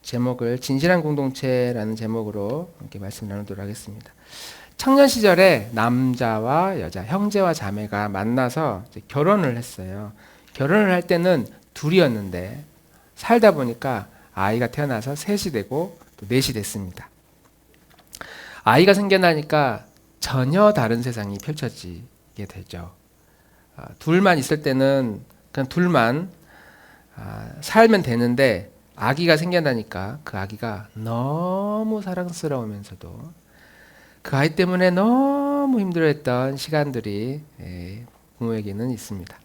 제목을 진실한 공동체라는 제목으로 이렇게 말씀 나누도록 하겠습니다. 청년 시절에 남자와 여자, 형제와 자매가 만나서 이제 결혼을 했어요. 결혼을 할 때는 둘이었는데 살다 보니까 아이가 태어나서 셋이 되고 또 넷이 됐습니다. 아이가 생겨나니까 전혀 다른 세상이 펼쳐지게 되죠. 둘만 있을 때는 그냥 둘만 살면 되는데 아기가 생겨나니까 그 아기가 너무 사랑스러우면서도 그 아이 때문에 너무 힘들어했던 시간들이 부모에게는 있습니다.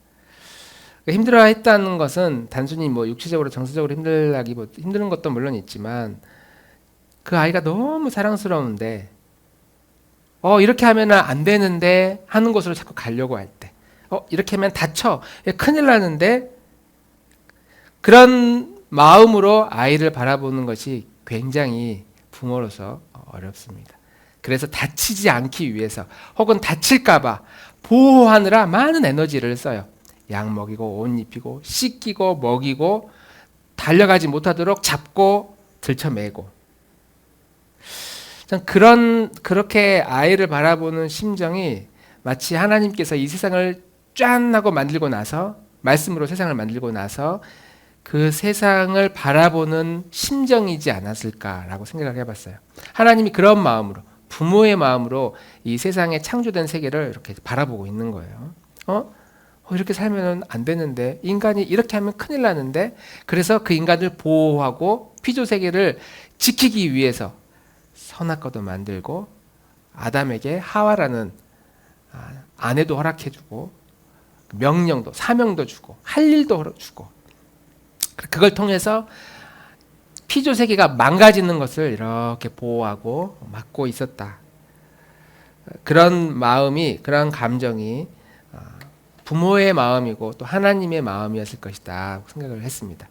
힘들어했다는 것은 단순히 뭐 육체적으로 정서적으로 힘든 것도 물론 있지만 그 아이가 너무 사랑스러운데 이렇게 하면 안 되는데 하는 곳으로 자꾸 가려고 할 때 이렇게 하면 다쳐 큰일 나는데 그런 마음으로 아이를 바라보는 것이 굉장히 부모로서 어렵습니다. 그래서 다치지 않기 위해서 혹은 다칠까봐 보호하느라 많은 에너지를 써요. 약 먹이고 옷 입히고 씻기고 먹이고 달려가지 못하도록 잡고 들쳐매고 그렇게 아이를 바라보는 심정이 마치 하나님께서 이 세상을 짠 하고 만들고 나서 말씀으로 세상을 만들고 나서 그 세상을 바라보는 심정이지 않았을까라고 생각을 해봤어요. 하나님이 그런 마음으로 부모의 마음으로 이 세상에 창조된 세계를 이렇게 바라보고 있는 거예요. 이렇게 살면 안 되는데 인간이 이렇게 하면 큰일 나는데 그래서 그 인간을 보호하고 피조 세계를 지키기 위해서 선악과도 만들고 아담에게 하와라는 아내도 허락해주고 명령도 사명도 주고 할 일도 주고 그걸 통해서 피조 세계가 망가지는 것을 이렇게 보호하고 막고 있었다. 그런 마음이 그런 감정이 부모의 마음이고 또 하나님의 마음이었을 것이다 생각을 했습니다.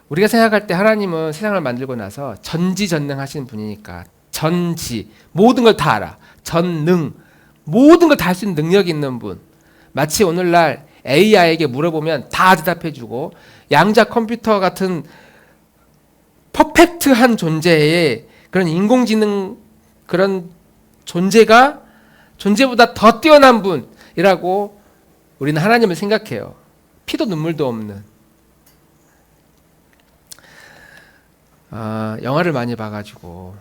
우리가 생각할 때 하나님은 세상을 만들고 나서 전지전능하신 분이니까 전지 모든 걸 다 알아. 전능 모든 걸 다 할 수 있는 능력이 있는 분. 마치 오늘날 AI에게 물어보면 다 대답해주고 양자 컴퓨터 같은 퍼펙트한 존재의 그런 인공지능 그런 존재보다 더 뛰어난 분이라고 우리는 하나님을 생각해요. 피도 눈물도 없는. 영화를 많이 봐가지고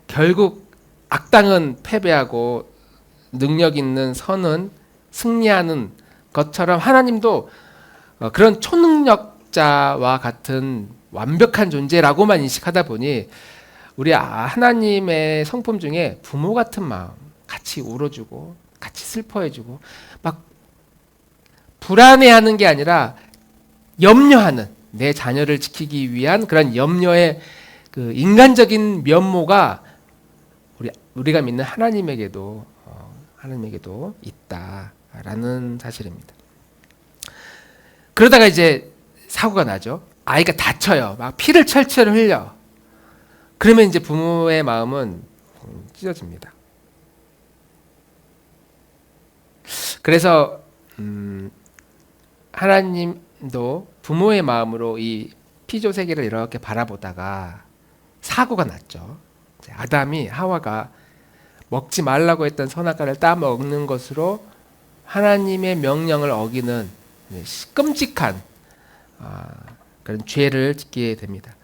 결국 악당은 패배하고 능력 있는 선은 승리하는 것처럼 하나님도 그런 초능력자와 같은 완벽한 존재라고만 인식하다 보니 우리 하나님의 성품 중에 부모 같은 마음 같이 울어주고 같이 슬퍼해주고 막 불안해하는 게 아니라 염려하는 내 자녀를 지키기 위한 그런 염려의 그 인간적인 면모가 우리가 믿는 하나님에게도 있다라는 사실입니다. 그러다가 이제 사고가 나죠. 아이가 다쳐요. 막 피를 철철 흘려. 그러면 이제 부모의 마음은 찢어집니다. 그래서 하나님도 부모의 마음으로 이 피조 세계를 이렇게 바라보다가 사고가 났죠. 아담이 하와가 먹지 말라고 했던 선악과를 따먹는 것으로 하나님의 명령을 어기는 끔찍한 그런 죄를 짓게 됩니다.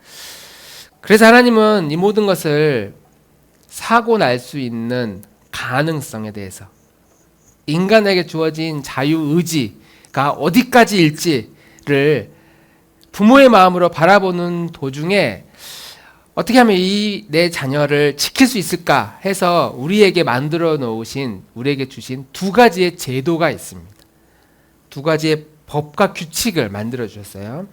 그래서 하나님은 이 모든 것을 사고 날 수 있는 가능성에 대해서 인간에게 주어진 자유의지가 어디까지일지를 부모의 마음으로 바라보는 도중에 어떻게 하면 내 자녀를 지킬 수 있을까 해서 우리에게 우리에게 주신 두 가지의 제도가 있습니다. 두 가지의 법과 규칙을 만들어 주셨어요.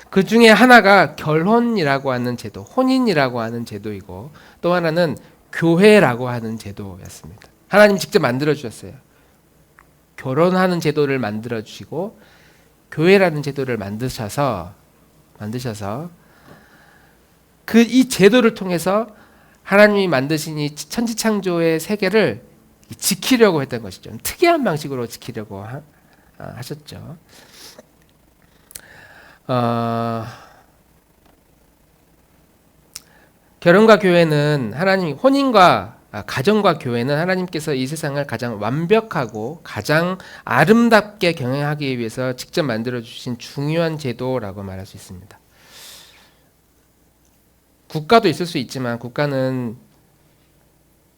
그 중에 하나가 결혼이라고 하는 제도, 혼인이라고 하는 제도이고 또 하나는 교회라고 하는 제도였습니다. 하나님이 직접 만들어 주셨어요. 결혼하는 제도를 만들어 주시고 교회라는 제도를 만드셔서 이 제도를 통해서 하나님이 만드신 이 천지창조의 세계를 지키려고 했던 것이죠. 특이한 방식으로 지키려고 하셨죠. 결혼과 교회는 하나님 가정과 교회는 하나님께서 이 세상을 가장 완벽하고 가장 아름답게 경영하기 위해서 직접 만들어 주신 중요한 제도라고 말할 수 있습니다. 국가도 있을 수 있지만 국가는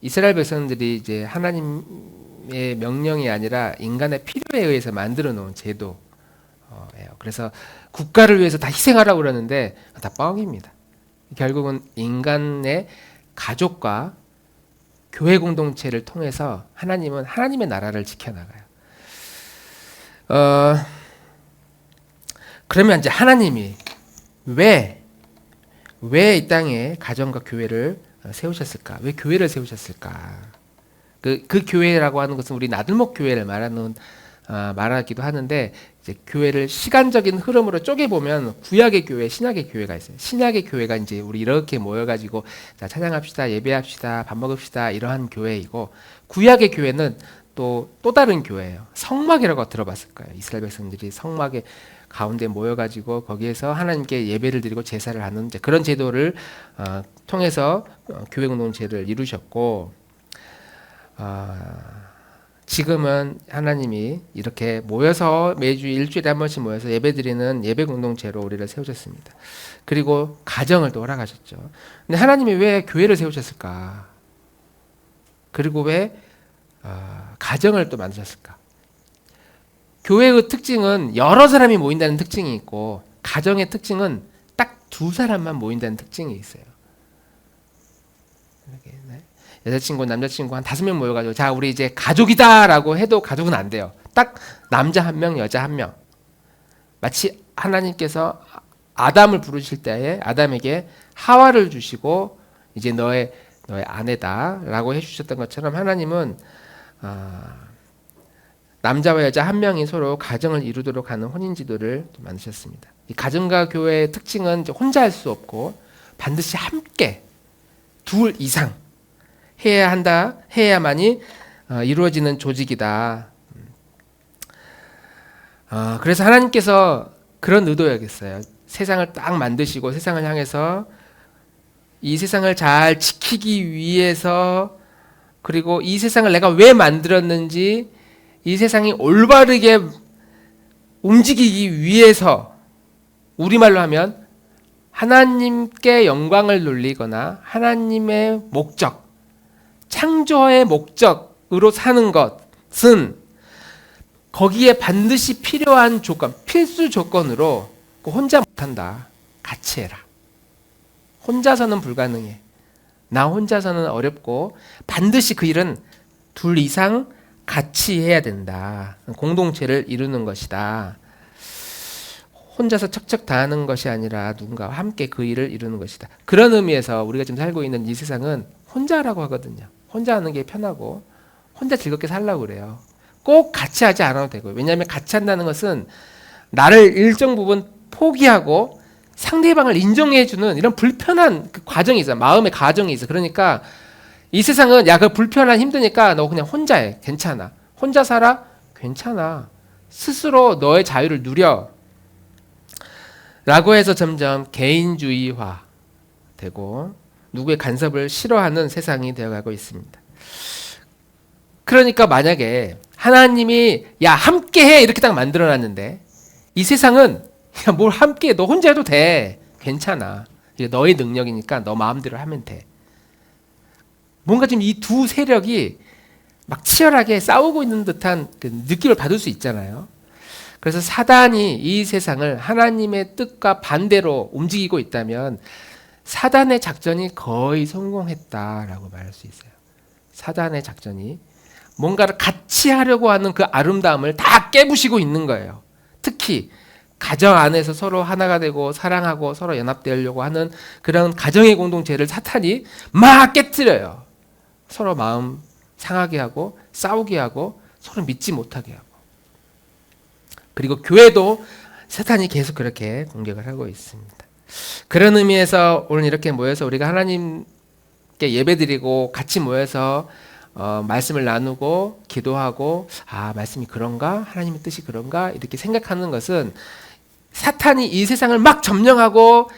이스라엘 백성들이 이제 하나님의 명령이 아니라 인간의 필요에 의해서 만들어 놓은 제도예요. 그래서 국가를 위해서 다 희생하라고 그러는데 다 뻥입니다. 결국은 인간의 가족과 교회 공동체를 통해서 하나님은 하나님의 나라를 지켜나가요. 그러면 이제 하나님이 왜 이 땅에 가정과 교회를 세우셨을까? 왜 교회를 세우셨을까? 그 교회라고 하는 것은 우리 나들목 교회를 말하기도 하는데, 이제 교회를 시간적인 흐름으로 쪼개 보면 구약의 교회, 신약의 교회가 있어요. 신약의 교회가 이제 우리 이렇게 모여가지고 자, 찬양합시다, 예배합시다, 밥 먹읍시다 이러한 교회이고, 구약의 교회는 또 다른 교회예요. 성막이라고 들어봤을 거예요. 이스라엘 백성들이 성막에 가운데 모여가지고 거기에서 하나님께 예배를 드리고 제사를 하는 그런 제도를 통해서 교회 공동체를 이루셨고, 지금은 하나님이 이렇게 모여서 매주 일주일에 한 번씩 모여서 예배드리는 예배 공동체로 우리를 세우셨습니다. 그리고 가정을 또 허락하셨죠. 근데 하나님이 왜 교회를 세우셨을까? 그리고 왜 가정을 또 만드셨을까? 교회의 특징은 여러 사람이 모인다는 특징이 있고, 가정의 특징은 딱 두 사람만 모인다는 특징이 있어요. 여자친구, 남자친구 한 5명 모여가지고 자, 우리 이제 가족이다라고 해도 가족은 안 돼요. 딱 남자 1명, 여자 1명. 마치 하나님께서 아담을 부르실 때에 아담에게 하와를 주시고 이제 너의 아내다라고 해주셨던 것처럼, 하나님은 남자와 여자 1명이 서로 가정을 이루도록 하는 혼인지도를 만드셨습니다. 이 가정과 교회의 특징은 이제 혼자 할 수 없고 반드시 함께 둘 이상 해야만이 이루어지는 조직이다. 그래서 하나님께서 그런 의도였겠어요. 세상을 딱 만드시고 세상을 향해서 이 세상을 잘 지키기 위해서, 그리고 이 세상을 내가 왜 만들었는지 이 세상이 올바르게 움직이기 위해서, 우리말로 하면 하나님께 영광을 돌리거나 하나님의 목적, 창조의 목적으로 사는 것은 거기에 반드시 필요한 조건, 필수 조건으로 혼자 못한다. 같이 해라. 혼자서는 불가능해. 나 혼자서는 어렵고 반드시 그 일은 둘 이상 같이 해야 된다. 공동체를 이루는 것이다. 혼자서 척척 다 하는 것이 아니라 누군가와 함께 그 일을 이루는 것이다. 그런 의미에서 우리가 지금 살고 있는 이 세상은 혼자라고 하거든요. 혼자 하는 게 편하고 혼자 즐겁게 살려고 그래요. 꼭 같이 하지 않아도 되고요. 왜냐하면 같이 한다는 것은 나를 일정 부분 포기하고 상대방을 인정해주는 이런 불편한 그 과정이 있어요. 마음의 과정이 있어요. 그러니까 이 세상은 야, 그 불편한 힘드니까 너 그냥 혼자 해. 괜찮아. 혼자 살아? 괜찮아. 스스로 너의 자유를 누려. 라고 해서 점점 개인주의화 되고 누구의 간섭을 싫어하는 세상이 되어가고 있습니다. 그러니까 만약에 하나님이 야, 함께해 이렇게 딱 만들어놨는데, 이 세상은 야, 뭘 함께해, 너 혼자 해도 돼, 괜찮아, 이게 너의 능력이니까 너 마음대로 하면 돼. 뭔가 지금 이 두 세력이 막 치열하게 싸우고 있는 듯한 그 느낌을 받을 수 있잖아요. 그래서 사단이 이 세상을 하나님의 뜻과 반대로 움직이고 있다면 사단의 작전이 거의 성공했다라고 말할 수 있어요. 사단의 작전이 뭔가를 같이 하려고 하는 그 아름다움을 다 깨부시고 있는 거예요. 특히 가정 안에서 서로 하나가 되고 사랑하고 서로 연합되려고 하는 그런 가정의 공동체를 사탄이 막 깨트려요. 서로 마음 상하게 하고 싸우게 하고 서로 믿지 못하게 하고. 그리고 교회도 사탄이 계속 그렇게 공격을 하고 있습니다. 그런 의미에서 오늘 이렇게 모여서 우리가 하나님께 예배드리고 같이 모여서 말씀을 나누고 기도하고, 아, 말씀이 그런가? 하나님의 뜻이 그런가? 이렇게 생각하는 것은 사탄이 이 세상을 막 점령하고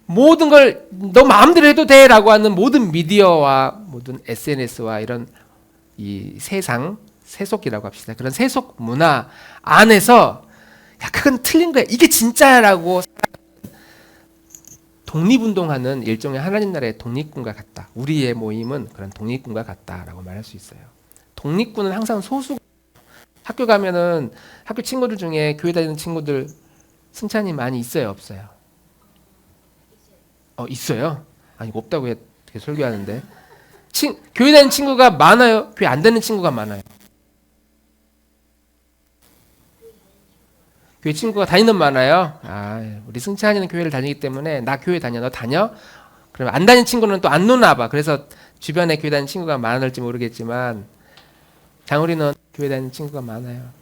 모든 걸 너 마음대로 해도 돼라고 하는 모든 미디어와 모든 SNS와 이런 이 세상, 세속이라고 합시다. 그런 세속 문화 안에서 야, 그건 틀린 거야. 이게 진짜라고 독립운동하는 일종의 하나님 나라의 독립군과 같다. 우리의 모임은 그런 독립군과 같다라고 말할 수 있어요. 독립군은 항상 소수. 학교 가면은 학교 친구들 중에 교회 다니는 친구들 승찬이 많이 있어요, 없어요? 있어요. 아니 없다고 해 설교하는데 교회 다니는 친구가 많아요? 교회 안 다니는 친구가 많아요? 교회 친구가 다니는 많아요? 우리 승찬이는 교회를 다니기 때문에 나 교회 다녀, 너 다녀? 그러면 안 다니는 친구는 또 안 노나 봐. 그래서 주변에 교회 다니는 친구가 많을지 모르겠지만 장우리는 교회 다니는 친구가 많아요.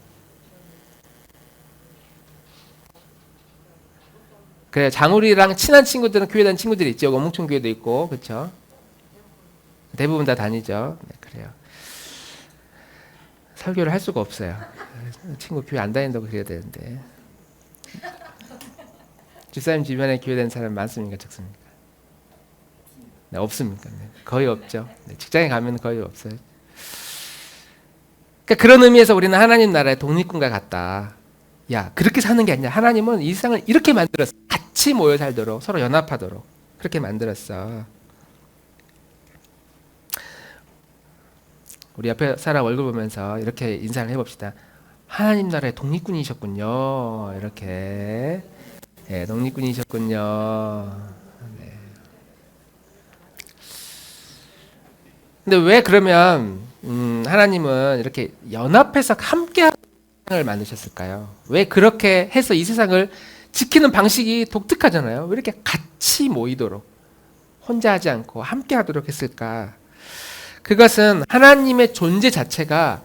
그래, 장우리랑 친한 친구들은 교회 다니는 친구들이 있죠. 어몽촌 교회도 있고, 그렇죠? 대부분 다 다니죠. 네, 그래요. 설교를 할 수가 없어요. 친구 교회 안 다닌다고 그래야 되는데. 집사님 주변에 교회 다니는 사람 많습니까? 적습니까? 네, 없습니까? 네, 거의 없죠. 네, 직장에 가면 거의 없어요. 그러니까 그런 의미에서 우리는 하나님 나라의 독립군과 같다. 야, 그렇게 사는 게 아니야. 하나님은 이 세상을 이렇게 만들었어. 같이 모여 살도록, 서로 연합하도록 그렇게 만들었어. 우리 옆에 사람 얼굴 보면서 이렇게 인사를 해봅시다. 하나님 나라의 독립군이셨군요. 이렇게. 네, 독립군이셨군요. 네. 근데 왜 그러면 하나님은 이렇게 연합해서 함께 세상을 만드셨을까요? 왜 그렇게 해서 이 세상을 지키는 방식이 독특하잖아요. 왜 이렇게 같이 모이도록 혼자 하지 않고 함께 하도록 했을까? 그것은 하나님의 존재 자체가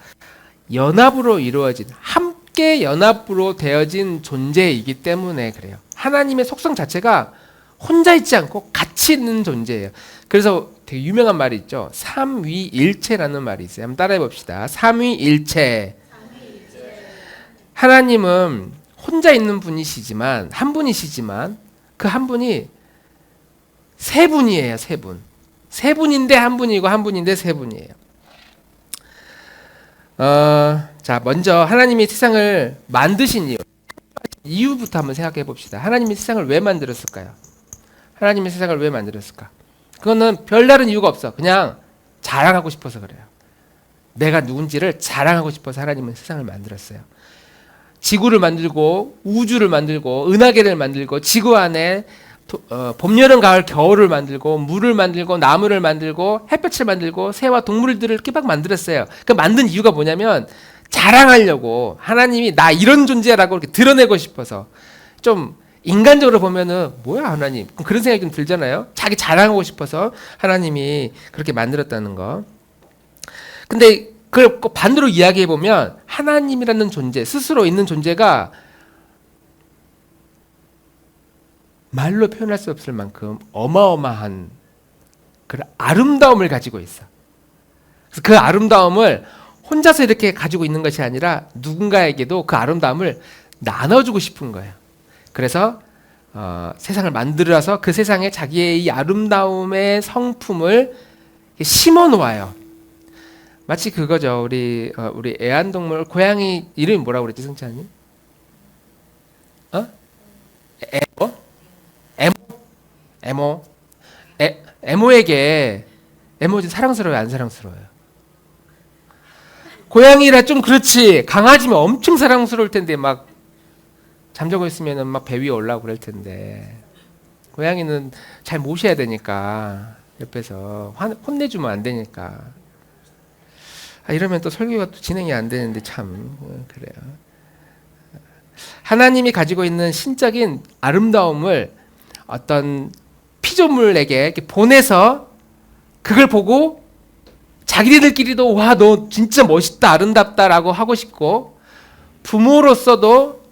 연합으로 이루어진, 함께 연합으로 되어진 존재이기 때문에 그래요. 하나님의 속성 자체가 혼자 있지 않고 같이 있는 존재예요. 그래서 되게 유명한 말이 있죠. 삼위일체라는 말이 있어요. 한번 따라해 봅시다. 삼위일체. 하나님은 혼자 있는 분이시지만, 한 분이시지만 그 한 분이 세 분이에요. 세 분. 세 분인데 한 분이고 한 분인데 세 분이에요. 자, 먼저 하나님이 세상을 만드신 이유부터 한번 생각해 봅시다. 하나님이 세상을 왜 만들었을까요? 하나님이 세상을 왜 만들었을까? 그거는 별다른 이유가 없어. 그냥 자랑하고 싶어서 그래요. 내가 누군지를 자랑하고 싶어서 하나님은 세상을 만들었어요. 지구를 만들고 우주를 만들고 은하계를 만들고 지구 안에 봄, 여름, 가을, 겨울을 만들고 물을 만들고 나무를 만들고 햇볕을 만들고 새와 동물들을 이렇게 막 만들었어요. 그 만든 이유가 뭐냐면 자랑하려고 하나님이 나 이런 존재라고 이렇게 드러내고 싶어서. 좀 인간적으로 보면은 뭐야 하나님 그런 생각이 좀 들잖아요. 자기 자랑하고 싶어서 하나님이 그렇게 만들었다는 거. 근데 그걸 반대로 이야기해 보면 하나님이라는 존재, 스스로 있는 존재가 말로 표현할 수 없을 만큼 어마어마한 그런 아름다움을 가지고 있어. 그래서 그 아름다움을 혼자서 이렇게 가지고 있는 것이 아니라 누군가에게도 그 아름다움을 나눠주고 싶은 거예요. 그래서 세상을 만들어서 그 세상에 자기의 이 아름다움의 성품을 심어 놓아요. 마치 그거죠. 우리 애완동물 고양이 이름이 뭐라고 그랬지 승찬이? 에모? 에모? 에모에게 에모지 사랑스러워요, 안 사랑스러워요? 고양이라 좀 그렇지. 강아지면 엄청 사랑스러울 텐데 막 잠자고 있으면은 막 배 위에 올라오고 그럴 텐데 고양이는 잘 모셔야 되니까 옆에서 혼내주면 안 되니까. 이러면 또 설교가 또 진행이 안 되는데 참 그래요. 하나님이 가지고 있는 신적인 아름다움을 어떤 피조물에게 이렇게 보내서 그걸 보고 자기들끼리도 와, 너 진짜 멋있다, 아름답다라고 하고 싶고, 부모로서도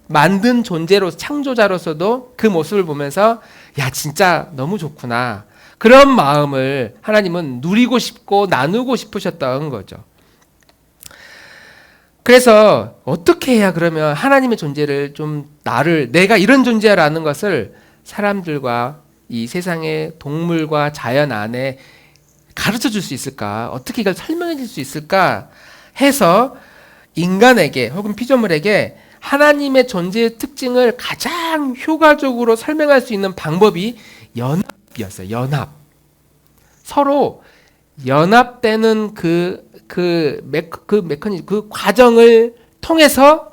만든 존재로 창조자로서도 그 모습을 보면서 야, 진짜 너무 좋구나. 그런 마음을 하나님은 누리고 싶고 나누고 싶으셨던 거죠. 그래서 어떻게 해야 그러면 하나님의 존재를 좀 내가 이런 존재라는 것을 사람들과 이 세상의 동물과 자연 안에 가르쳐 줄 수 있을까? 어떻게 이걸 설명해 줄 수 있을까? 해서 인간에게 혹은 피조물에게 하나님의 존재의 특징을 가장 효과적으로 설명할 수 있는 방법이 연합이었어요. 연합. 서로 연합되는 그 메커니즘, 그 과정을 통해서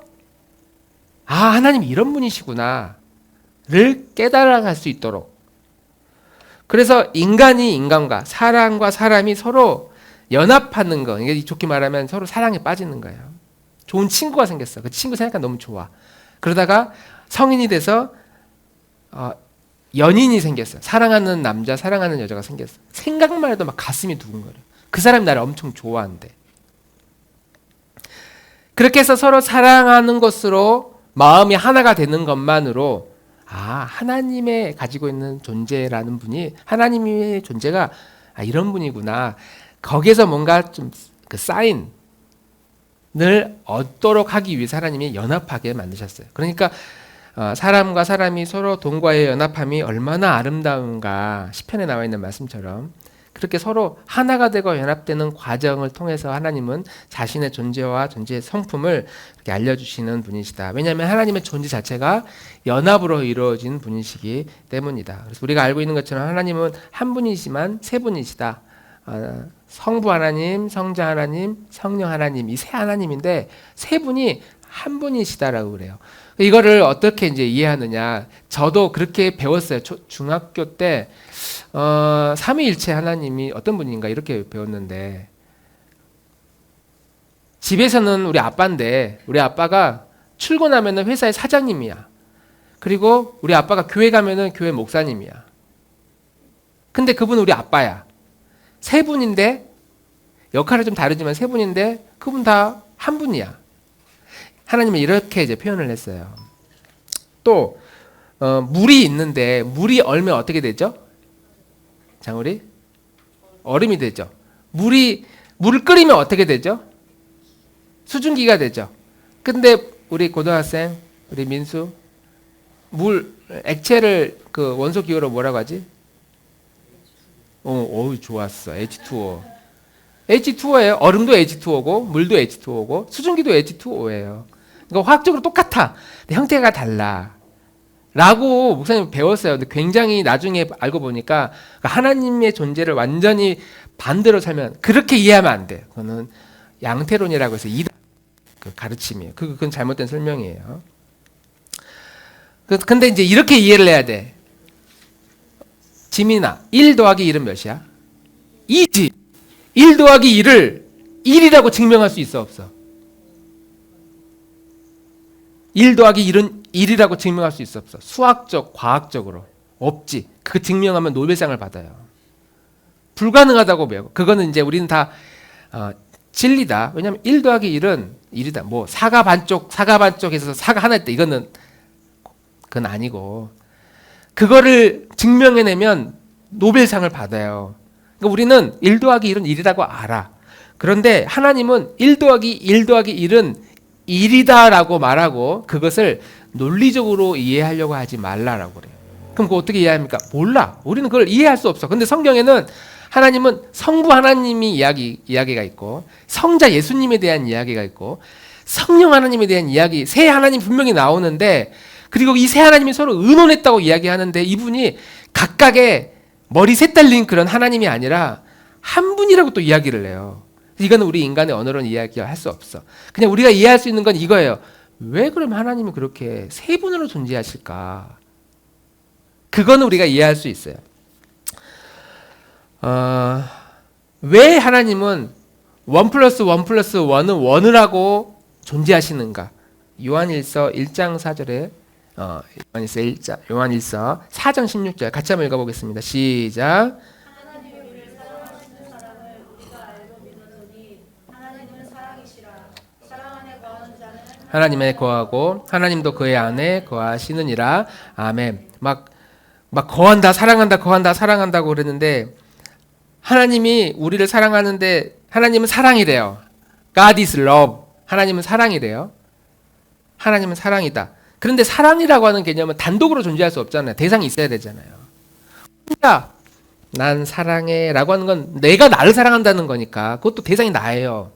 하나님이 이런 분이시구나를 깨달아갈 수 있도록. 그래서 인간이 인간과 사람이 서로 연합하는 거, 이게 좋게 말하면 서로 사랑에 빠지는 거예요. 좋은 친구가 생겼어. 그 친구 생각하니까 너무 좋아. 그러다가 성인이 돼서 연인이 생겼어. 사랑하는 남자, 사랑하는 여자가 생겼어. 생각만 해도 막 가슴이 두근거려. 그 사람이 나를 엄청 좋아한대. 그렇게 해서 서로 사랑하는 것으로 마음이 하나가 되는 것만으로 하나님의 가지고 있는 존재라는 분이, 하나님의 존재가 이런 분이구나. 거기에서 뭔가 좀 그 사인을 얻도록 하기 위해서 하나님이 연합하게 만드셨어요. 그러니까 사람과 사람이 서로 동거의 연합함이 얼마나 아름다운가, 시편에 나와 있는 말씀처럼 그렇게 서로 하나가 되고 연합되는 과정을 통해서 하나님은 자신의 존재와 존재의 성품을 이렇게 알려주시는 분이시다. 왜냐하면 하나님의 존재 자체가 연합으로 이루어진 분이시기 때문이다. 그래서 우리가 알고 있는 것처럼 하나님은 한 분이지만 세 분이시다. 성부 하나님, 성자 하나님, 성령 하나님, 이 세 하나님인데 세 분이 한 분이시다라고 그래요. 이거를 어떻게 이제 이해하느냐? 저도 그렇게 배웠어요. 중학교 때 삼위일체 하나님이 어떤 분인가 이렇게 배웠는데, 집에서는 우리 아빠인데 우리 아빠가 출근하면은 회사의 사장님이야. 그리고 우리 아빠가 교회 가면은 교회 목사님이야. 근데 그분은 우리 아빠야. 세 분인데 역할이 좀 다르지만 세 분인데 그분 다 한 분이야. 하나님은 이렇게 이제 표현을 했어요. 또 물이 있는데 물이 얼면 어떻게 되죠? 장우리? 얼음이 되죠. 물을 끓이면 어떻게 되죠? 수증기가 되죠. 근데 우리 고등학생, 우리 민수, 액체를 그 원소 기호로 뭐라고 하지? 좋았어. H2O. H2O예요. 얼음도 H2O고, 물도 H2O고, 수증기도 H2O예요. 그러니까 화학적으로 똑같아. 근데 형태가 달라. 라고 목사님 배웠어요. 근데 굉장히 나중에 알고 보니까 하나님의 존재를 완전히 반대로 살면 그렇게 이해하면 안 돼. 그거는 양태론이라고 해서 그 가르침이에요. 그건 잘못된 설명이에요. 근데 이제 이렇게 이해를 해야 돼. 지민아, 1 더하기 1은 몇이야? 2지. 1 더하기 1을 1이라고 증명할 수 있어, 없어? 1 더하기 1은 1이라고 증명할 수 있어, 없어? 수학적, 과학적으로. 없지. 그 증명하면 노벨상을 받아요. 불가능하다고 배워. 그거는 이제 우리는 다 진리다. 왜냐하면 1 더하기 1은 1이다. 뭐 사가 반쪽에서 사가 하나 있다. 이거는 그건 아니고. 그거를 증명해내면 노벨상을 받아요. 그러니까 우리는 1 더하기 1은 1이라고 알아. 그런데 하나님은 1 더하기 1은 1이다라고 말하고 그것을 논리적으로 이해하려고 하지 말라라고 그래요. 그럼 그거 어떻게 이해합니까? 몰라. 우리는 그걸 이해할 수 없어. 근데 성경에는 하나님은 성부 하나님이 이야기가 있고, 성자 예수님에 대한 이야기가 있고, 성령 하나님에 대한 이야기, 세 하나님 분명히 나오는데, 그리고 이 세 하나님이 서로 의논했다고 이야기하는데, 이분이 각각의 머리 셋 달린 그런 하나님이 아니라 한 분이라고 또 이야기를 해요. 이거는 우리 인간의 언어로는 이야기할 수 없어. 그냥 우리가 이해할 수 있는 건 이거예요. 왜 그럼 하나님이 그렇게 세 분으로 존재하실까? 그거는 우리가 이해할 수 있어요. 왜 하나님은 1 플러스 1 플러스 1은 1을 하고 존재하시는가? 요한일서 1장 4절에 요한일서 4장 16절 같이 한번 읽어보겠습니다. 시작. 하나님에 거하고 하나님도 그의 안에 거하시느니라. 아멘. 막 거한다, 사랑한다고 그랬는데, 하나님이 우리를 사랑하는데, 하나님은 사랑이래요. God is love. 하나님은 사랑이래요. 하나님은 사랑이다. 그런데 사랑이라고 하는 개념은 단독으로 존재할 수 없잖아요. 대상이 있어야 되잖아요. 야, 난 사랑해 라고 하는 건 내가 나를 사랑한다는 거니까 그것도 대상이 나예요.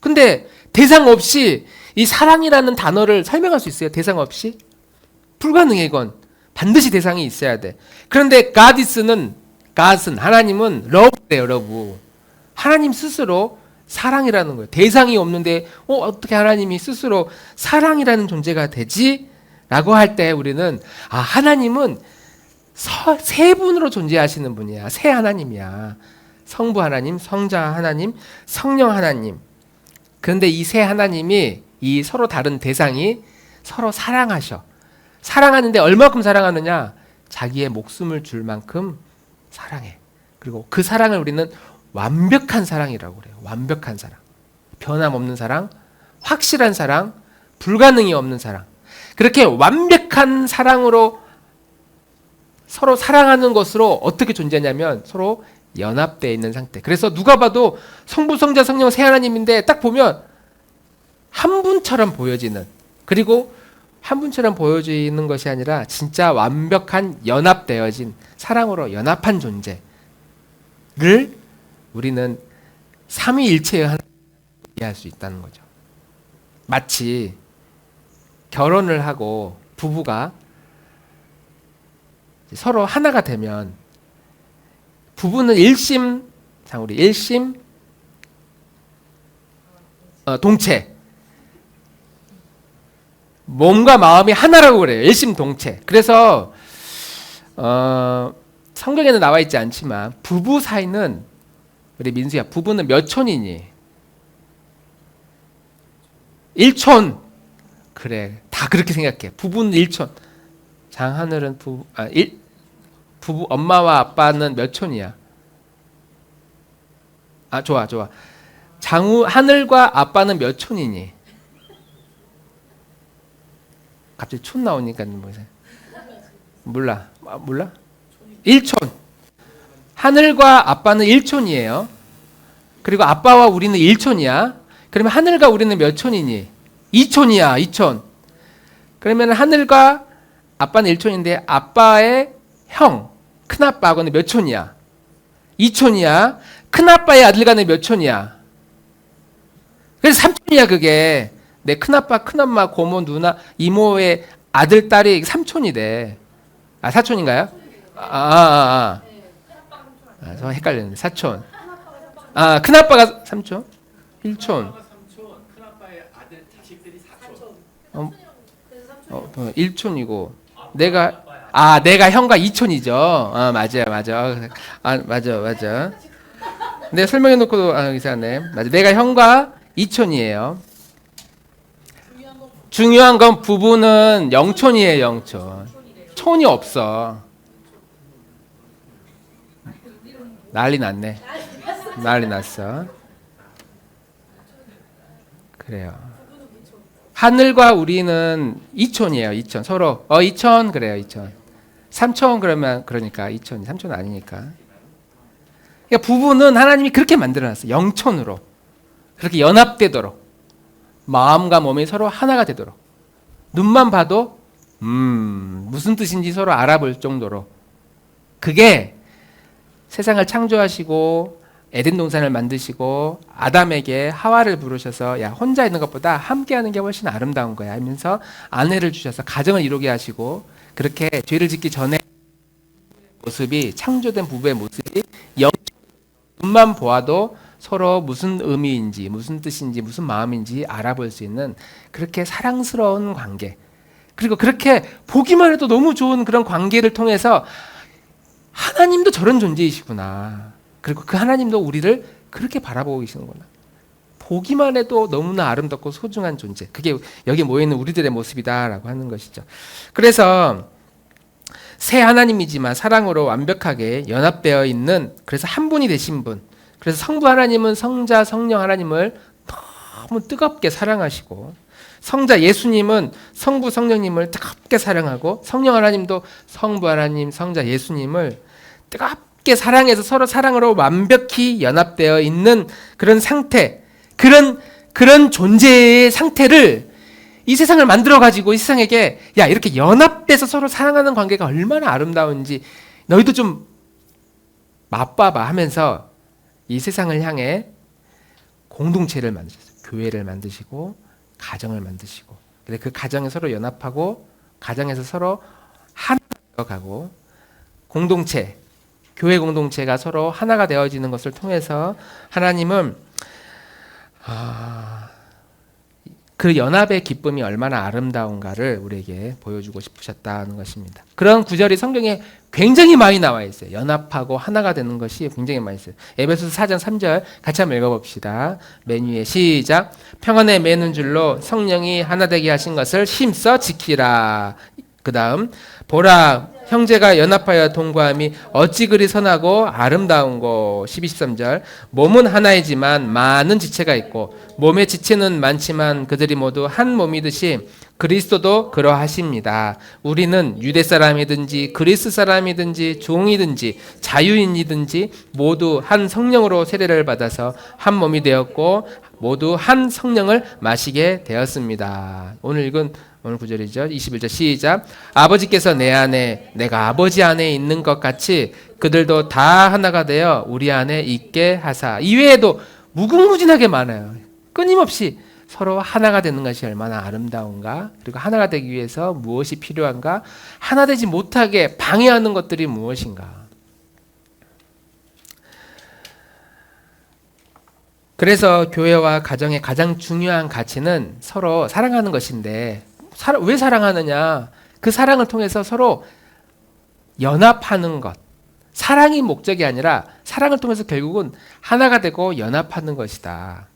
근데 대상 없이 이 사랑이라는 단어를 설명할 수 있어요? 대상 없이? 불가능해. 이건 반드시 대상이 있어야 돼. 그런데 God은 하나님은 러브래요. 러브. 하나님 스스로 사랑이라는 거예요. 대상이 없는데 어떻게 하나님이 스스로 사랑이라는 존재가 되지? 라고 할 때 우리는 하나님은 세 분으로 존재하시는 분이야. 세 하나님이야. 성부 하나님, 성자 하나님, 성령 하나님. 그런데 이 세 하나님이 이 서로 다른 대상이 서로 사랑하셔. 사랑하는데 얼마큼 사랑하느냐? 자기의 목숨을 줄 만큼 사랑해. 그리고 그 사랑을 우리는 완벽한 사랑이라고 그래요. 완벽한 사랑. 변함없는 사랑, 확실한 사랑, 불가능이 없는 사랑. 그렇게 완벽한 사랑으로 서로 사랑하는 것으로 어떻게 존재하냐면 서로 연합되어 있는 상태. 그래서 누가 봐도 성부, 성자, 성령 세 하나님인데 딱 보면 한 분처럼 보여지는, 그리고 한 분처럼 보여지는 것이 아니라 진짜 완벽한 연합되어진 사랑으로 연합한 존재를 우리는 삼위일체의 하나님을 이해할 수 있다는 거죠. 마치 결혼을 하고 부부가 서로 하나가 되면 부부는 일심 동체, 몸과 마음이 하나라고 그래요. 일심동체. 그래서 성경에는 나와 있지 않지만 부부 사이는, 우리 민수야, 부부는 몇 촌이니? 1촌. 그래, 다 그렇게 생각해. 부부는 1촌. 장하늘은 부부 엄마와 아빠는 몇 촌이야? 좋아. 하늘과 아빠는 몇 촌이니? 갑자기 촌 나오니까 몰라? 1촌. 하늘과 아빠는 1촌이에요. 그리고 아빠와 우리는 1촌이야. 그러면 하늘과 우리는 몇 촌이니? 2촌이야. 2촌. 그러면 하늘과 아빠는 1촌인데 아빠의 형, 큰아빠하고는 몇 촌이야? 2촌이야. 큰아빠의 아들과는 몇 촌이야? 그래서 3촌이야. 그게 내 큰아빠, 큰엄마, 고모, 누나, 이모의 아들, 딸이 3촌이 돼. 4촌인가요? 저 헷갈렸네. 4촌. 큰아빠가 3촌? 1촌. 1촌이고 내가 형과 2촌이죠. 맞아. 내가 설명해 놓고도 이상하네. 맞아. 내가 형과 2촌이에요. 중요한 건 부부는 0촌이에요. 0촌. 촌이 없어. 난리 났네. 난리 났어. 그래요. 하늘과 우리는 2촌이에요. 2촌. 서로 2촌 그래요. 2촌. 3촌 그러면 그러니까 2촌이 3촌 아니니까. 그러니까 부부는 하나님이 그렇게 만들어놨어요. 0촌으로. 그렇게 연합되도록. 마음과 몸이 서로 하나가 되도록. 눈만 봐도 무슨 뜻인지 서로 알아볼 정도로. 그게 세상을 창조하시고 에덴 동산을 만드시고 아담에게 하와를 부르셔서 야, 혼자 있는 것보다 함께하는 게 훨씬 아름다운 거야 하면서 아내를 주셔서 가정을 이루게 하시고, 그렇게 죄를 짓기 전에 모습이, 창조된 부부의 모습이 눈만 보아도 서로 무슨 의미인지, 무슨 뜻인지, 무슨 마음인지 알아볼 수 있는 그렇게 사랑스러운 관계, 그리고 그렇게 보기만 해도 너무 좋은 그런 관계를 통해서 하나님도 저런 존재이시구나, 그리고 그 하나님도 우리를 그렇게 바라보고 계시는구나, 보기만 해도 너무나 아름답고 소중한 존재, 그게 여기 모여있는 우리들의 모습이다라고 하는 것이죠. 그래서 새 하나님이지만 사랑으로 완벽하게 연합되어 있는, 그래서 한 분이 되신 분, 그래서 성부 하나님은 성자 성령 하나님을 너무 뜨겁게 사랑하시고, 성자 예수님은 성부 성령님을 뜨겁게 사랑하고, 성령 하나님도 성부 하나님 성자 예수님을 뜨겁게 사랑해서 서로 사랑으로 완벽히 연합되어 있는 그런 상태, 그런 존재의 상태를 이 세상을 만들어 가지고 이 세상에게 야, 이렇게 연합돼서 서로 사랑하는 관계가 얼마나 아름다운지 너희도 좀 맛봐봐 하면서 이 세상을 향해 공동체를 만드셨어요. 교회를 만드시고 가정을 만드시고, 근데 그 가정에 서로 연합하고 가정에서 서로 하나 되어가고 공동체, 교회 공동체가 서로 하나가 되어지는 것을 통해서 하나님은 그 연합의 기쁨이 얼마나 아름다운가를 우리에게 보여주고 싶으셨다는 것입니다. 그런 구절이 성경에 굉장히 많이 나와 있어요. 연합하고 하나가 되는 것이 굉장히 많이 있어요. 에베소서 4장 3절 같이 한번 읽어봅시다. 맨 위에 시작. 평안에 매는 줄로 성령이 하나 되게 하신 것을 힘써 지키라. 그 다음 보라 형제가 연합하여 동거함이 어찌 그리 선하고 아름다운고. 12, 13절 몸은 하나이지만 많은 지체가 있고 몸의 지체는 많지만 그들이 모두 한 몸이듯이 그리스도도 그러하십니다. 우리는 유대 사람이든지 그리스 사람이든지 종이든지 자유인이든지 모두 한 성령으로 세례를 받아서 한 몸이 되었고 모두 한 성령을 마시게 되었습니다. 오늘 읽은 오늘 구절이죠. 21절 시작. 아버지께서 내 안에 내가 아버지 안에 있는 것 같이 그들도 다 하나가 되어 우리 안에 있게 하사. 이외에도 무궁무진하게 많아요. 끊임없이 서로 하나가 되는 것이 얼마나 아름다운가, 그리고 하나가 되기 위해서 무엇이 필요한가, 하나 되지 못하게 방해하는 것들이 무엇인가. 그래서 교회와 가정의 가장 중요한 가치는 서로 사랑하는 것인데, 왜 사랑하느냐? 그 사랑을 통해서 서로 연합하는 것. 사랑이 목적이 아니라 사랑을 통해서 결국은 하나가 되고 연합하는 것이다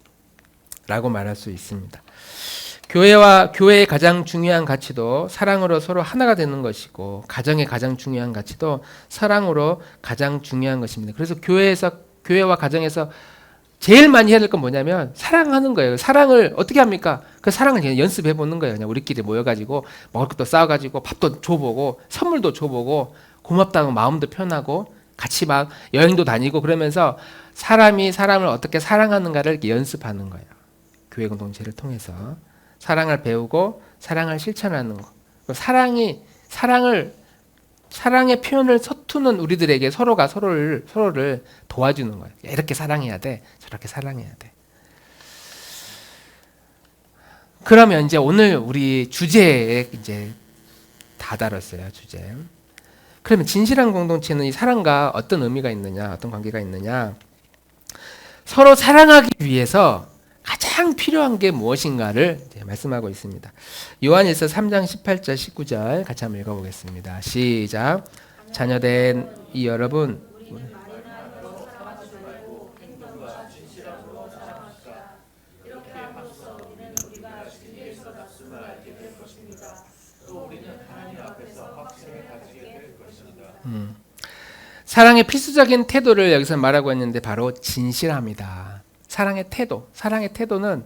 라고 말할 수 있습니다. 교회의 가장 중요한 가치도 사랑으로 서로 하나가 되는 것이고, 가정의 가장 중요한 가치도 사랑으로 가장 중요한 것입니다. 그래서 교회와 가정에서 제일 많이 해야 될 건 뭐냐면 사랑하는 거예요. 사랑을 어떻게 합니까? 그 사랑을 그냥 연습해 보는 거예요. 그냥 우리끼리 모여가지고 먹을 것도 싸워가지고 밥도 줘보고 선물도 줘보고 고맙다는 마음도 표현하고 같이 막 여행도 다니고 그러면서 사람이 사람을 어떻게 사랑하는가를 이렇게 연습하는 거예요. 교회 공동체를 통해서 사랑을 배우고 사랑을 실천하는 거. 사랑의 표현을 서투는 우리들에게 서로가 서로를 도와주는 거예요. 이렇게 사랑해야 돼. 저렇게 사랑해야 돼. 그러면 이제 오늘 우리 주제에 이제 다 다뤘어요. 주제. 그러면 진실한 공동체는 이 사랑과 어떤 의미가 있느냐, 어떤 관계가 있느냐? 서로 사랑하기 위해서 가장 필요한 게 무엇인가를 이제 말씀하고 있습니다. 요한일서 3장 18절 19절 같이 한번 읽어보겠습니다. 시작. 자녀된 이 여러분, 사랑의 필수적인 태도를 여기서 말하고 있는데 바로 진실함이다. 사랑의 태도는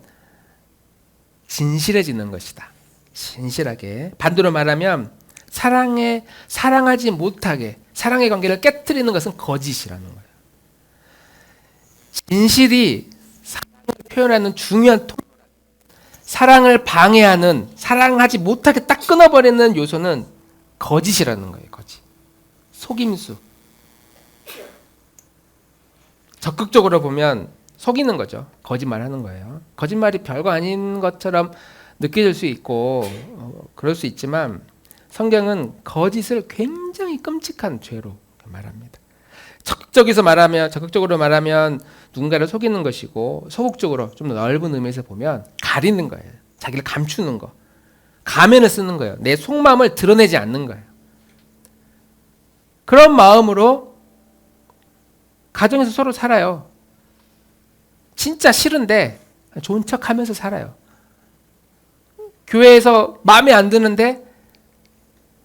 진실해지는 것이다. 진실하게. 반대로 말하면 사랑하지 못하게 사랑의 관계를 깨트리는 것은 거짓이라는 거예요. 진실이 사랑을 표현하는 중요한 사랑을 방해하는, 사랑하지 못하게 딱 끊어버리는 요소는 거짓이라는 거예요. 거짓. 속임수. 적극적으로 보면 속이는 거죠. 거짓말하는 거예요. 거짓말이 별거 아닌 것처럼 느껴질 수 있고 그럴 수 있지만 성경은 거짓을 굉장히 끔찍한 죄로 말합니다. 적극적으로 말하면 누군가를 속이는 것이고, 소극적으로 좀 더 넓은 의미에서 보면 가리는 거예요. 자기를 감추는 거, 가면을 쓰는 거예요. 내 속마음을 드러내지 않는 거예요. 그런 마음으로 가정에서 서로 살아요. 진짜 싫은데 좋은 척하면서 살아요. 교회에서 마음에 안 드는데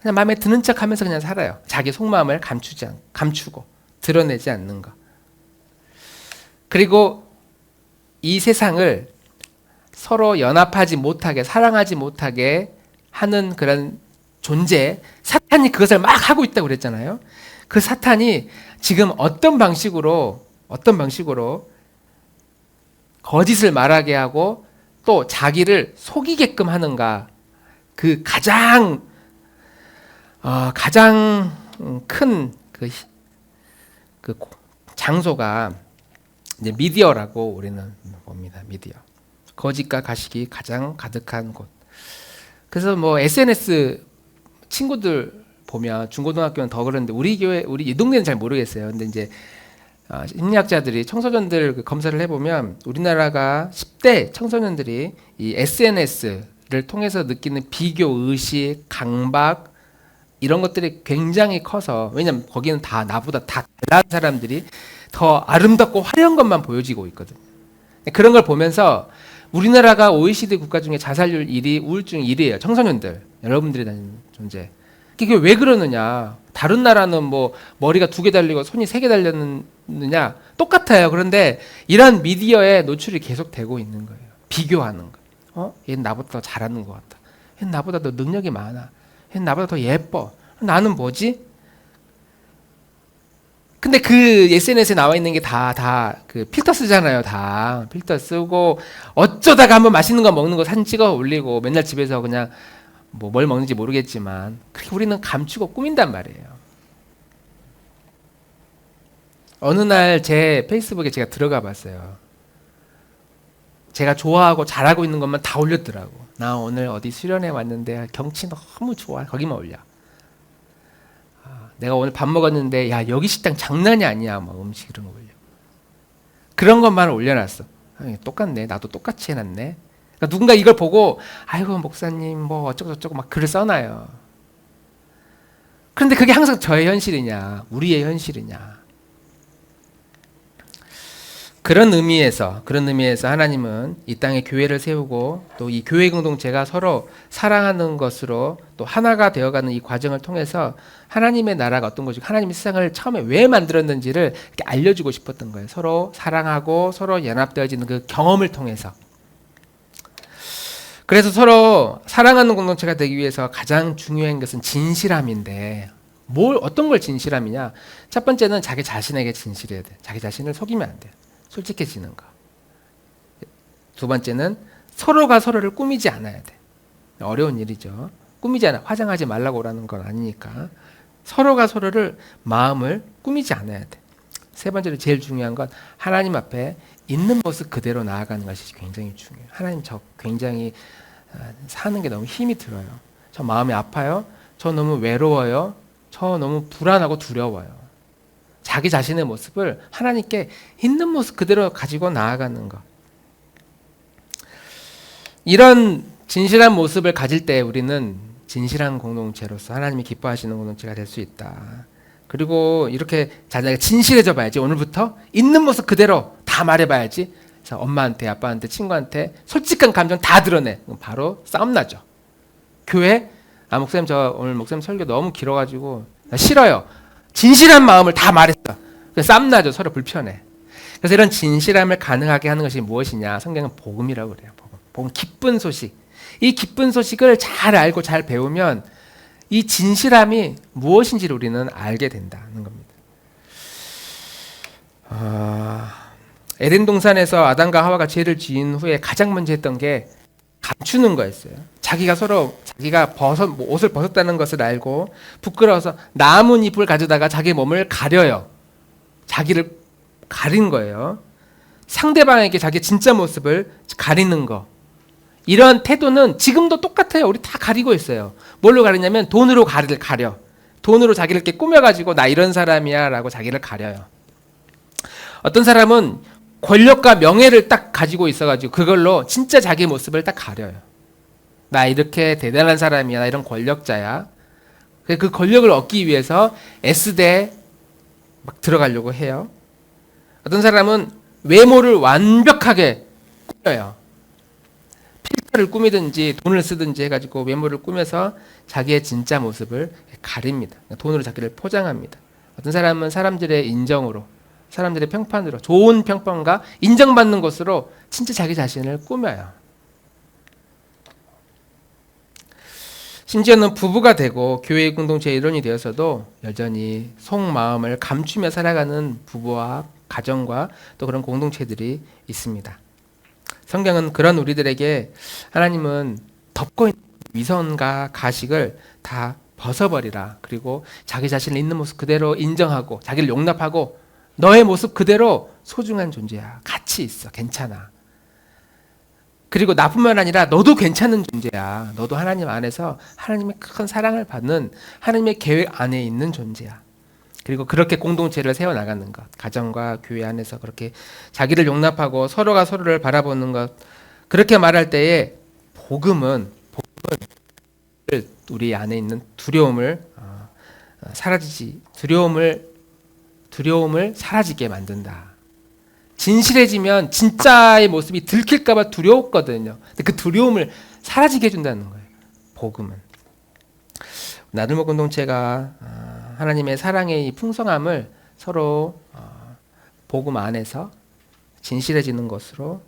그냥 마음에 드는 척하면서 그냥 살아요. 자기 속마음을 감추고 드러내지 않는 것. 그리고 이 세상을 서로 연합하지 못하게, 사랑하지 못하게 하는 그런 존재, 사탄이 그것을 막 하고 있다고 그랬잖아요. 그 사탄이 지금 어떤 방식으로 거짓을 말하게 하고 또 자기를 속이게끔 하는가, 그 가장 큰 장소가 이제 미디어라고 우리는 봅니다. 미디어. 거짓과 가식이 가장 가득한 곳. 그래서 뭐 SNS 친구들 보면 중고등학교는 더 그런데 우리 교회 우리 이 동네는 잘 모르겠어요. 근데 이제 심리학자들이 청소년들 검사를 해보면 우리나라가 10대 청소년들이 이 SNS를 통해서 느끼는 비교, 의식, 강박 이런 것들이 굉장히 커서 왜냐면 거기는 다 나보다 다 잘난 사람들이 더 아름답고 화려한 것만 보여지고 있거든. 그런 걸 보면서 우리나라가 OECD 국가 중에 자살률 1위, 우울증 1위예요. 청소년들, 여러분들이 다니는 존재. 그게 왜 그러느냐? 다른 나라는 뭐 머리가 2개 달리고 손이 3개 달렸느냐? 똑같아요. 그런데 이런 미디어에 노출이 계속 되고 있는 거예요. 비교하는 거. 얘는 나보다 더 잘하는 것 같다. 얘는 나보다 더 능력이 많아. 얘는 나보다 더 예뻐. 나는 뭐지? 근데 그 SNS에 나와 있는 게 다 그 필터 쓰잖아요. 다 필터 쓰고 어쩌다가 한번 맛있는 거 먹는 거 사진 찍어 올리고 맨날 집에서 그냥 뭐 뭘 먹는지 모르겠지만 그렇게 우리는 감추고 꾸민단 말이에요. 어느 날 제 페이스북에 제가 들어가 봤어요. 제가 좋아하고 잘하고 있는 것만 다 올렸더라고. 나 오늘 어디 수련회 왔는데 경치 너무 좋아. 거기만 올려. 내가 오늘 밥 먹었는데 야 여기 식당 장난이 아니야. 뭐 음식 이런 거 올려. 그런 것만 올려놨어. 똑같네. 나도 똑같이 해놨네. 그러니까 누군가 이걸 보고 아이고 목사님 뭐 어쩌고저쩌고 막 글을 써놔요. 그런데 그게 항상 저의 현실이냐 우리의 현실이냐. 그런 의미에서 하나님은 이 땅에 교회를 세우고 또 이 교회 공동체가 서로 사랑하는 것으로 또 하나가 되어가는 이 과정을 통해서 하나님의 나라가 어떤 것이고 하나님의 세상을 처음에 왜 만들었는지를 이렇게 알려주고 싶었던 거예요. 서로 사랑하고 서로 연합되어지는 그 경험을 통해서. 그래서 서로 사랑하는 공동체가 되기 위해서 가장 중요한 것은 진실함인데 어떤 걸 진실함이냐. 첫 번째는 자기 자신에게 진실해야 돼. 자기 자신을 속이면 안 돼. 솔직해지는 거. 두 번째는 서로가 서로를 꾸미지 않아야 돼. 어려운 일이죠. 꾸미지 않아. 화장하지 말라고 라는 건 아니니까. 서로가 서로를 마음을 꾸미지 않아야 돼. 세 번째로 제일 중요한 건 하나님 앞에 있는 모습 그대로 나아가는 것이 굉장히 중요해요. 하나님 저 굉장히 사는 게 너무 힘이 들어요. 저 마음이 아파요. 저 너무 외로워요. 저 너무 불안하고 두려워요. 자기 자신의 모습을 하나님께 있는 모습 그대로 가지고 나아가는 것. 이런 진실한 모습을 가질 때 우리는 진실한 공동체로서 하나님이 기뻐하시는 공동체가 될 수 있다. 그리고 이렇게 자기가 진실해져 봐야지. 오늘부터 있는 모습 그대로 다 말해봐야지. 그래서 엄마한테, 아빠한테, 친구한테 솔직한 감정 다 드러내. 바로 싸움 나죠. 교회? 목사님 저 오늘 목사님 설교 너무 길어가지고 나 싫어요. 진실한 마음을 다 말했어. 싸움 나죠. 서로 불편해. 그래서 이런 진실함을 가능하게 하는 것이 무엇이냐. 성경은 복음이라고 그래요. 복음, 기쁜 소식. 이 기쁜 소식을 잘 알고 잘 배우면 이 진실함이 무엇인지를 우리는 알게 된다는 겁니다. 에덴 동산에서 아담과 하와가 죄를 지은 후에 가장 먼저 했던 게 감추는 거였어요. 자기가 옷을 벗었다는 것을 알고 부끄러워서 나뭇잎을 가져다가 자기 몸을 가려요. 자기를 가린 거예요. 상대방에게 자기 진짜 모습을 가리는 거. 이런 태도는 지금도 똑같아요. 우리 다 가리고 있어요. 뭘로 가리냐면 돈으로 가려. 돈으로 자기를 이렇게 꾸며가지고 나 이런 사람이야 라고 자기를 가려요. 어떤 사람은 권력과 명예를 딱 가지고 있어가지고 그걸로 진짜 자기 모습을 딱 가려요. 나 이렇게 대단한 사람이야. 나 이런 권력자야. 그 권력을 얻기 위해서 S대 막 들어가려고 해요. 어떤 사람은 외모를 완벽하게 꾸며요. 필터를 꾸미든지 돈을 쓰든지 해가지고 외모를 꾸며서 자기의 진짜 모습을 가립니다. 돈으로 자기를 포장합니다. 어떤 사람은 사람들의 인정으로, 사람들의 평판으로, 좋은 평판과 인정받는 것으로 진짜 자기 자신을 꾸며요. 심지어는 부부가 되고 교회 공동체의 일원이 되어서도 여전히 속마음을 감추며 살아가는 부부와 가정과 또 그런 공동체들이 있습니다. 성경은 그런 우리들에게 하나님은 덮고 있는 위선과 가식을 다 벗어버리라. 그리고 자기 자신을 있는 모습 그대로 인정하고 자기를 용납하고 너의 모습 그대로 소중한 존재야. 가치 있어. 괜찮아. 그리고 나뿐만 아니라 너도 괜찮은 존재야. 너도 하나님 안에서 하나님의 큰 사랑을 받는 하나님의 계획 안에 있는 존재야. 그리고 그렇게 공동체를 세워나가는 것. 가정과 교회 안에서 그렇게 자기를 용납하고 서로가 서로를 바라보는 것. 그렇게 말할 때에 복음은 우리 안에 있는 두려움을 두려움을 사라지게 만든다. 진실해지면 진짜의 모습이 들킬까봐 두려웠거든요. 근데 그 두려움을 사라지게 해준다는 거예요. 복음은. 나들목 공동체가 하나님의 사랑의 이 풍성함을 서로 복음 안에서 진실해지는 것으로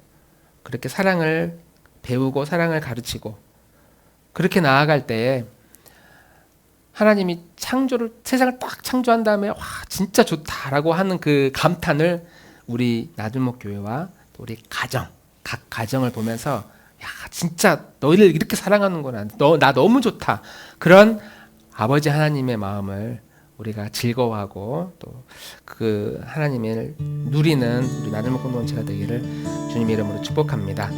그렇게 사랑을 배우고 사랑을 가르치고 그렇게 나아갈 때에 하나님이 세상을 딱 창조한 다음에 와 진짜 좋다라고 하는 그 감탄을 우리 나들목 교회와 또 우리 각 가정을 보면서 야 진짜 너희를 이렇게 사랑하는구나. 나 너무 좋다. 그런 아버지 하나님의 마음을 우리가 즐거워하고 또 그 하나님을 누리는 우리 나들목 공동체가 되기를 주님 이름으로 축복합니다.